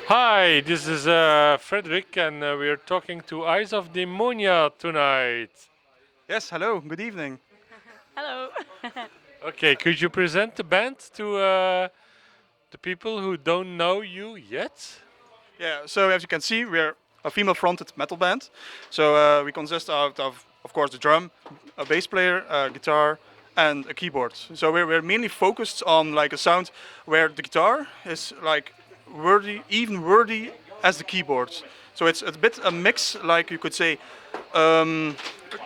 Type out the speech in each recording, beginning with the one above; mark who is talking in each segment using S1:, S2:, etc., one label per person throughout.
S1: Hi, this is Frederick, and we are talking to Eyes of Demoniah tonight.
S2: Yes, hello, good evening.
S3: Hello.
S1: Okay, could you present the band to the people who don't know you yet?
S2: Yeah, so as you can see, we're a female-fronted metal band. So we consist of course, the drum, a bass player, a guitar, and a keyboard. So we're mainly focused on like a sound where the guitar is like even worthy as the keyboard. So it's a bit a mix, like you could say, um,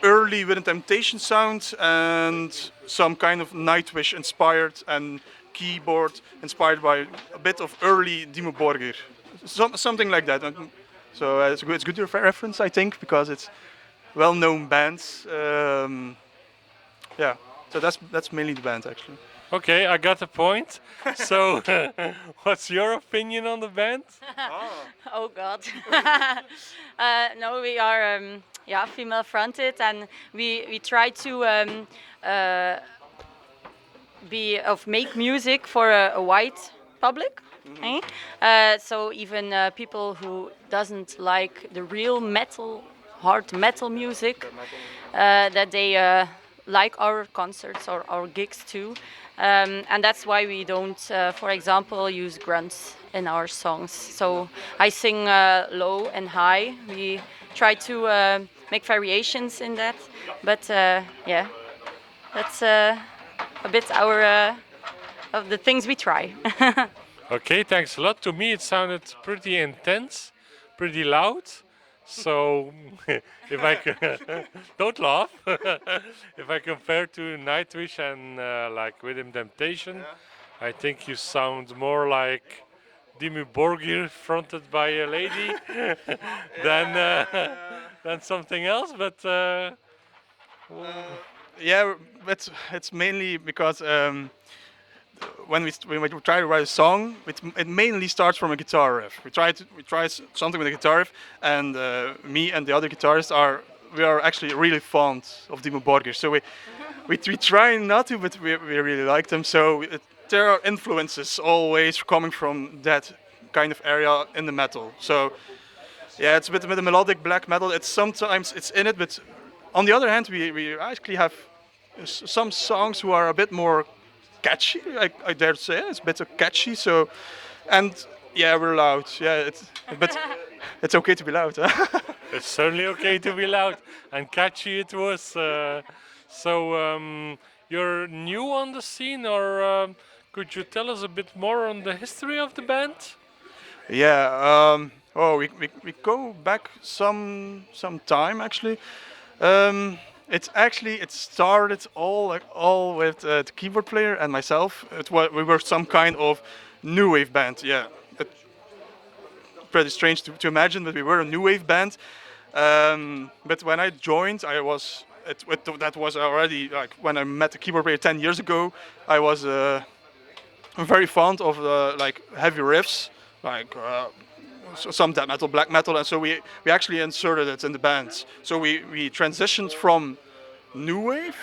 S2: early Within Temptation sound and some kind of Nightwish inspired and keyboard inspired by a bit of early Dimmu Borgir, something like that. So it's good reference, I think, because it's well-known bands. Yeah, so that's mainly the band actually.
S1: Okay, I got the point. So, what's your opinion on the band?
S3: Oh God. No, we are yeah, female fronted, and we try to be of make music for a white public. Eh? So even people who doesn't like the real metal, hard metal music, that they like our concerts or our gigs too. And that's why we don't, for example, use grunts in our songs. So I sing low and high. We try to make variations in that, but yeah, that's a bit our of the things we try.
S1: Okay, thanks a lot. To me, it sounded pretty intense, pretty loud. So, if I don't laugh, if I compare to Nightwish and like Rhythm Temptation, I think you sound more like Dimmu Borgir fronted by a lady than than something else. But
S2: Yeah, it's mainly because when we try to write a song, it mainly starts from a guitar riff. We try something with a guitar riff, and me and the other guitarists we are actually really fond of Dimmu Borgir. So we try not to, but we really like them. So there are influences always coming from that kind of area in the metal. So yeah, it's a bit of melodic black metal. It's sometimes it's in it, but on the other hand, we actually have some songs who are a bit more catchy. I dare to say it's a bit catchy. So, and yeah, we're loud. Yeah, but it's okay to be loud. Huh?
S1: it's certainly okay to be loud and catchy. It was. So you're new on the scene, or could you tell us a bit more on the history of the band?
S2: Yeah. We go back some time actually. It started all with the keyboard player and myself. We were some kind of new wave band. Yeah, pretty strange to imagine, but we were a new wave band. But when I joined, that was already like when I met the keyboard player 10 years ago. I was very fond of like heavy riffs, like some death metal, black metal, and so we actually inserted it in the band. So we transitioned from new wave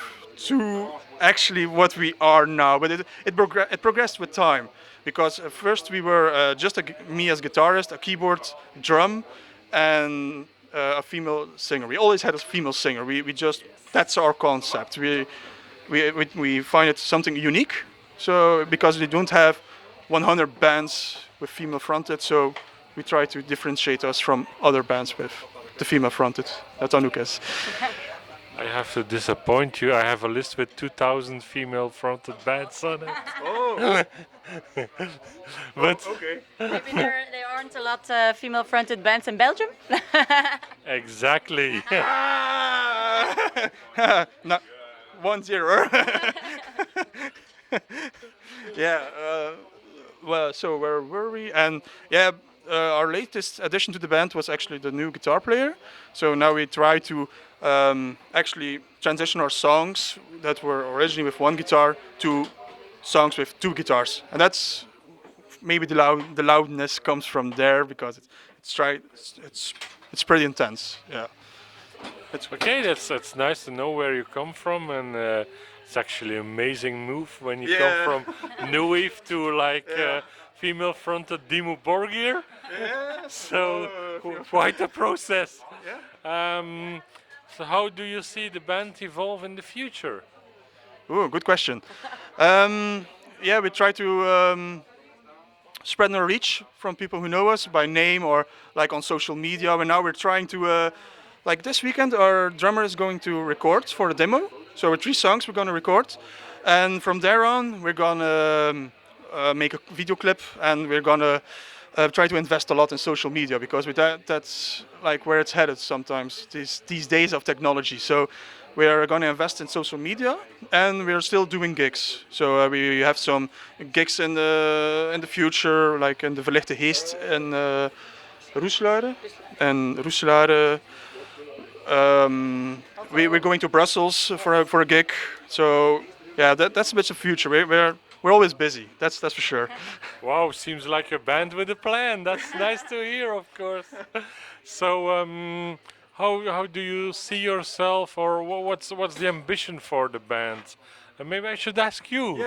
S2: to actually what we are now. But it progressed with time because at first we were just me as guitarist, a keyboard, drum, and a female singer. We always had a female singer. We just that's our concept. We find it something unique. So because we don't have 100 bands with female fronted, so we try to differentiate us from other bands with the female fronted. That's Anoukas.
S1: I have to disappoint you. I have a list with 2,000 female fronted bands on it.
S2: Oh,
S1: But
S2: okay.
S3: Maybe there aren't a lot female fronted bands in Belgium.
S1: exactly.
S2: Not 1-0. Yeah. Well, so where were we? And yeah, our latest addition to the band was actually the new guitar player. So now we try to actually transition our songs that were originally with one guitar to songs with two guitars, and that's maybe the loudness comes from there because it's pretty intense. Yeah.
S1: Okay, that's nice to know where you come from, and it's actually an amazing move when you
S2: Yeah.
S1: come from new wave to like
S2: Yeah.
S1: female fronted Dimmu Borgir.
S2: Yeah.
S1: So quite a process. So how do you see the band evolve in the future?
S2: Ooh, good question. Yeah, we try to spread our reach from people who know us by name or like on social media. And now we're trying to, like this weekend, our drummer is going to record for a demo. So with 3 songs we're going to record, and from there on we're gonna make a video clip, and we're gonna try to invest a lot in social media, because with that's like where it's headed sometimes these days of technology. So we are going to invest in social media, and we are still doing gigs. So we have some gigs in the future, like in the Verlichte Heest in Roeselare. And Roeselare, we're going to Brussels for a gig. So yeah, that's a bit of future. We're always busy. That's for sure.
S1: Wow, seems like a band with a plan. That's nice to hear, of course. So, how do you see yourself, or what's the ambition for the band? Maybe I should ask you.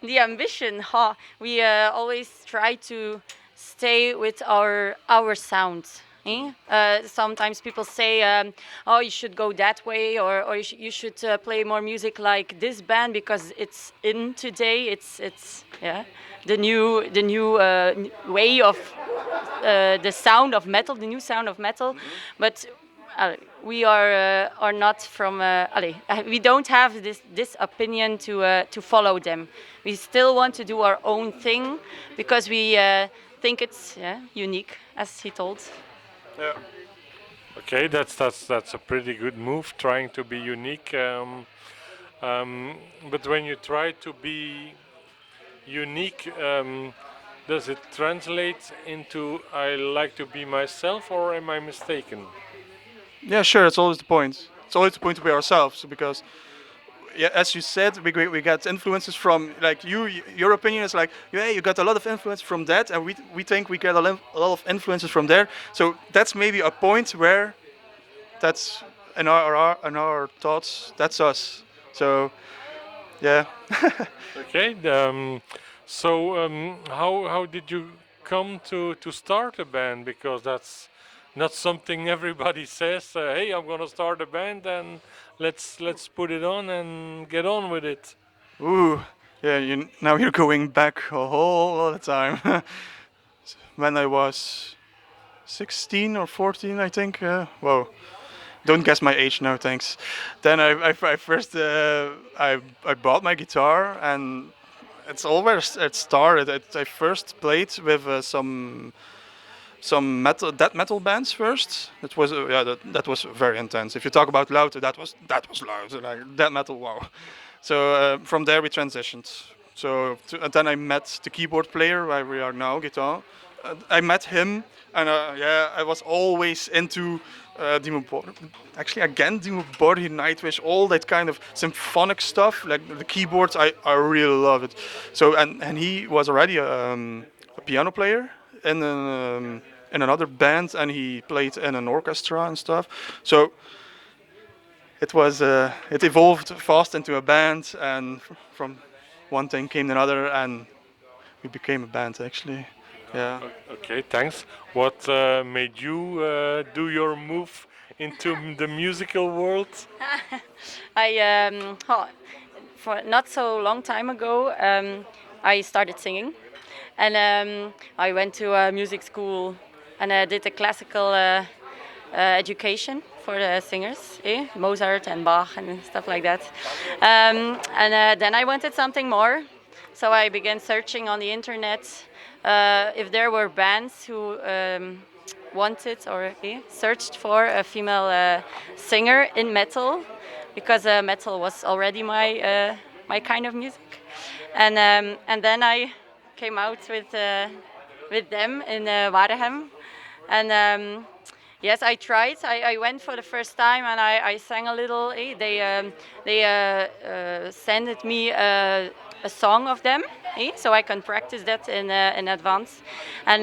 S3: The ambition, huh? We always try to stay with our sound. Sometimes people say, "Oh, you should go that way," or you should play more music like this band because it's in today. It's yeah, the new way of the sound of metal, the new sound of metal. But we are not from. We don't have this opinion to follow them. We still want to do our own thing because we think it's unique, as he told.
S2: Yeah.
S1: Okay, that's a pretty good move, trying to be unique. But when you try to be unique, does it translate into I like to be myself, or am I mistaken?
S2: Yeah, sure. It's always the point. It's always the point to be ourselves, because, yeah, as you said, we get influences from, like, your opinion is like, yeah, you got a lot of influence from that, and we think we get a lot of influences from there. So that's maybe a point where that's in our thoughts. That's us. So yeah.
S1: Okay. How did you come to start a band? Because that's not something everybody says. Hey, I'm gonna start a band and let's put it on and get on with it.
S2: Ooh, yeah. Now you're going back a whole lot of time. When I was 16 or 14, I think. Whoa. Don't guess my age now, thanks. Then I first I bought my guitar, and it's all where it started. I first played with some death metal bands first. That was that was very intense. If you talk about loud, that was loud. Like death metal, wow. So from there we transitioned. So and then I met the keyboard player where we are now, guitar. I met him, and yeah, I was always into Dimmu Borgir. Actually, again, Dimmu Borgir, Nightwish, all that kind of symphonic stuff, like the keyboards. I really love it. So and he was already a piano player in another band, and he played in an orchestra and stuff. So it evolved fast into a band, and from one thing came another, and we became a band actually. Yeah.
S1: Okay, thanks. What made you do your move into the musical world?
S3: For not so long time ago, I started singing, and I went to a music school and did a classical education for the singers, Mozart and Bach and stuff like that. And then I wanted something more, so I began searching on the internet if there were bands who wanted or searched for a female singer in metal, because metal was already my kind of music. And then I came out with them in Waregem, and yes, I tried. I went for the first time and I sang a little. They sent me a song of them, so I can practice that in advance. And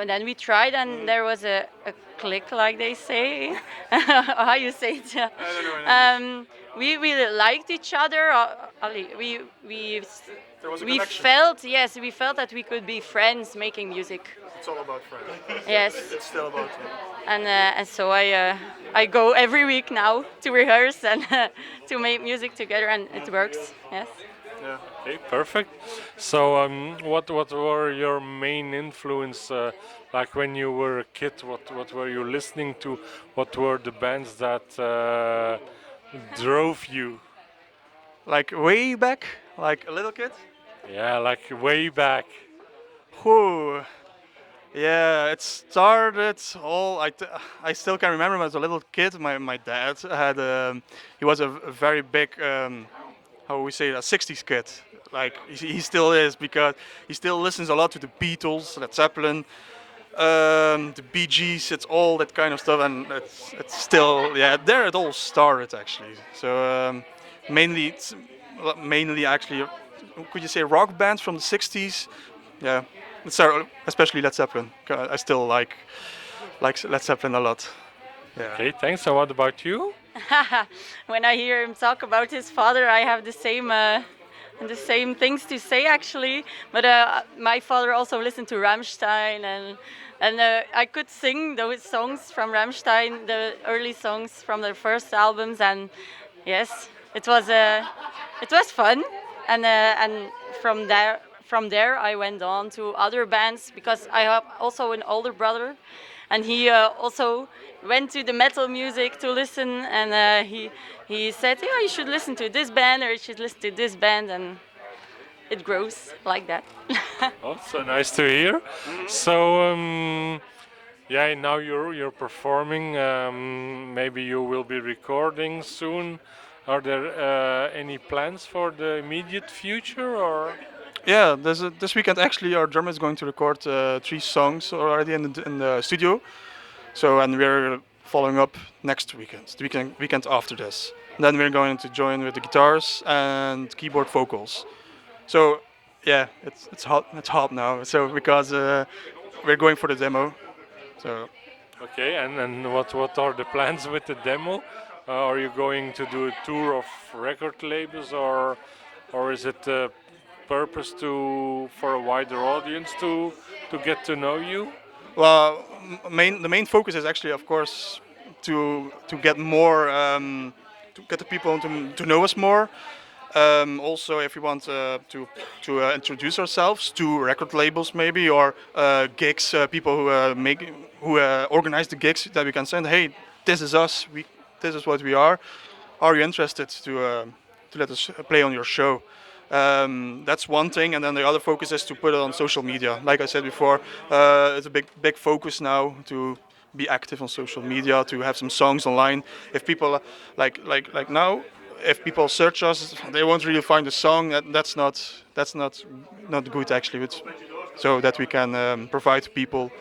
S3: then we tried, and there was a click, like they say. How you say it?
S2: I don't know.
S3: We really liked each other. We
S2: There was a
S3: we
S2: connection.
S3: felt, yes, we felt that we could be friends making music.
S2: It's all about friends.
S3: Yes,
S2: It's still about
S3: and so I go every week now to rehearse and to make music together, and it works. Yes.
S2: yeah.
S1: Okay, perfect. So, what were your main influence? Like when you were a kid, what were you listening to? What were the bands that drove you?
S2: Like way back, like a little kid.
S1: Yeah, like way back.
S2: Whew. Yeah, it started all. I still can remember when I was a little kid. My dad had he was a very big how we say a 60s kid. Like he still is because he still listens a lot to the Beatles, Led Zeppelin, the Bee Gees. It's all that kind of stuff, and it's still there. It all started actually. So mainly mainly actually, could you say rock bands from the 60s? Yeah, especially Led Zeppelin. I still like Led Zeppelin a lot. Yeah.
S1: Okay, thanks. So, what about you?
S3: When I hear him talk about his father, I have the same things to say actually. But my father also listened to Rammstein, and I could sing those songs from Rammstein, the early songs from their first albums, and yes, it was fun. And from there I went on to other bands because I have also an older brother, and he also went to the metal music to listen, and he said, yeah, you should listen to this band, or you should listen to this band, and it grows like that.
S1: Oh, so nice to hear. So, yeah, now you're performing. Maybe you will be recording soon. Are there any plans for the immediate future, or?
S2: Yeah, this weekend actually our drummer is going to record 3 songs already in the studio. So and we're following up next weekend, the weekend after this. Then we're going to join with the guitars and keyboard vocals. So yeah, it's hot now. So because we're going for the demo. So
S1: Okay, and what are the plans with the demo? Are you going to do a tour of record labels, or is it purpose to for a wider audience to get to know you?
S2: well, the main focus is actually, of course, to get more to get the people to know us more. Also, if we want to introduce ourselves to record labels, maybe, or gigs, people who organize the gigs, that we can send, hey, this is us. This is what we are. Are you interested to let us play on your show? That's one thing, and then the other focus is to put it on social media. Like I said before, it's a big focus now to be active on social media, to have some songs online. If people like now, if people search us, they won't really find a song. That's not good actually. So that we can provide people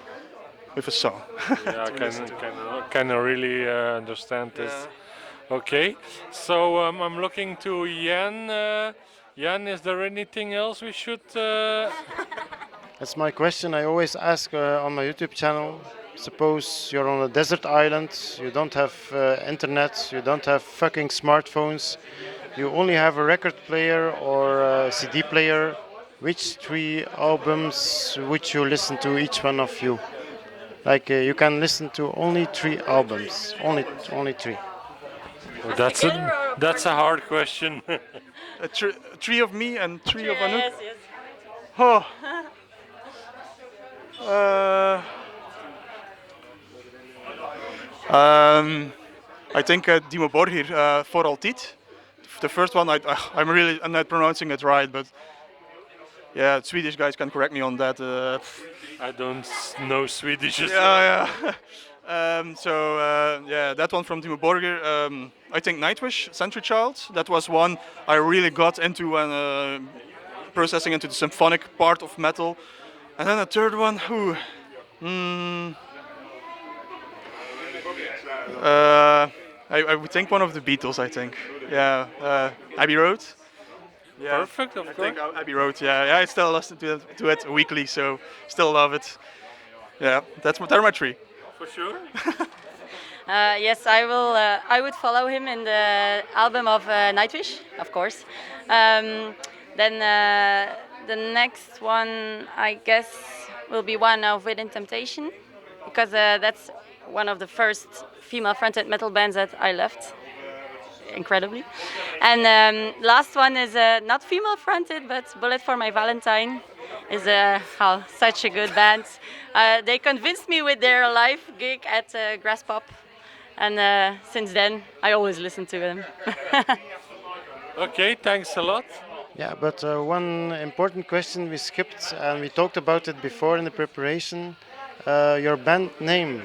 S2: with a song.
S1: Yeah, I
S2: to listen to.
S1: can really understand this. Okay, so I'm looking to Jan. Jan, is there anything else we should?
S4: That's my question. I always ask on my YouTube channel. Suppose you're on a desert island, you don't have internet, you don't have fucking smartphones, you only have a record player or a CD player. Which 3 albums would you listen to, each one of you? Like you can listen to only 3 albums, only 3.
S1: That's
S3: Together
S1: a
S3: or
S1: that's a hard question.
S2: Three of me and three of Anouk.
S3: Yes, yes.
S2: Oh. Uh, I think Dimo Borgir, For Altijd. The first one, I'm not pronouncing it right, but yeah, Swedish guys can correct me on that.
S1: I don't know Swedish.
S2: Yeah, yeah. Yeah, that one from Timo Borgir. I think Nightwish, Century Child. That was one I really got into when processing into the symphonic part of metal. And then a third one, I would think one of the Beatles. I think, yeah, Abbey Road. Yeah,
S1: Perfect, of
S2: I
S1: course.
S2: think Abbey Road. Yeah, I still listen to it weekly, so still love it. Yeah, they're my 3.
S1: For sure.
S3: Yes, I will. I would follow him in the album of Nightwish, of course. Then the next one, I guess, will be one of Within Temptation, because that's one of the first female-fronted metal bands that I left, incredibly. And last one is not female-fronted, but Bullet for My Valentine is such a good band. They convinced me with their live gig at Grass Pop, and since then I always listen to them.
S1: Okay, thanks a lot.
S4: Yeah, but one important question we skipped, and we talked about it before in the preparation. Your band name.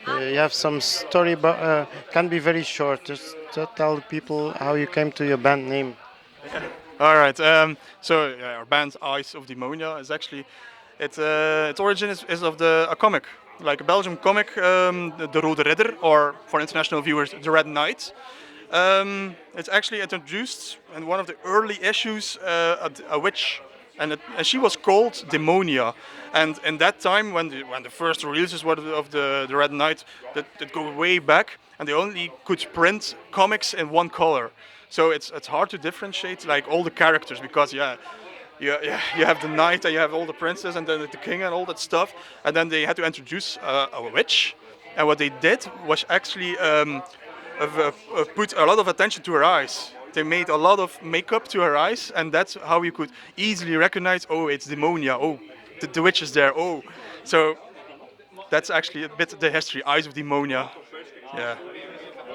S4: You have some story, but can be very short. Just tell people how you came to your band name.
S2: All right. So yeah, our band Eyes of Demoniah is actually its origin is of a comic, like a Belgian comic, the Rode Ridder, or for international viewers, the Red Knight. It's actually introduced in one of the early issues a witch, and she was called Demoniah. And in that time, when the first releases were of the Red Knight, that go way back, and they only could print comics in one color. So it's hard to differentiate like all the characters, because you have the knight and you have all the princes and then the king and all that stuff, and then they had to introduce a witch, and what they did was actually put a lot of attention to her eyes. They made a lot of makeup to her eyes, and that's how you could easily recognize, oh, it's Demoniah, oh, the witch is there, oh. So that's actually a bit the history, Eyes of Demoniah. Yeah.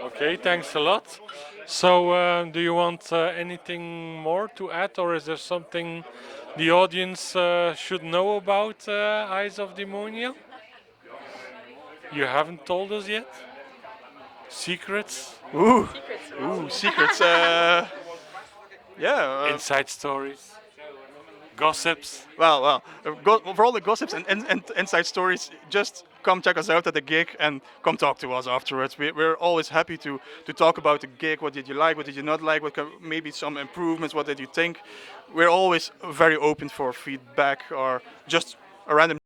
S1: Okay, thanks a lot. So, do you want anything more to add, or is there something the audience should know about Eyes of Demonia? You haven't told us yet? Secrets?
S2: Ooh, secrets. Yeah.
S1: Inside stories? Gossips?
S2: Well. For all the gossips and inside stories, just come check us out at the gig and come talk to us afterwards. We're always happy to talk about the gig. What did you like? What did you not like? Maybe some improvements? What did you think? We're always very open for feedback or just a random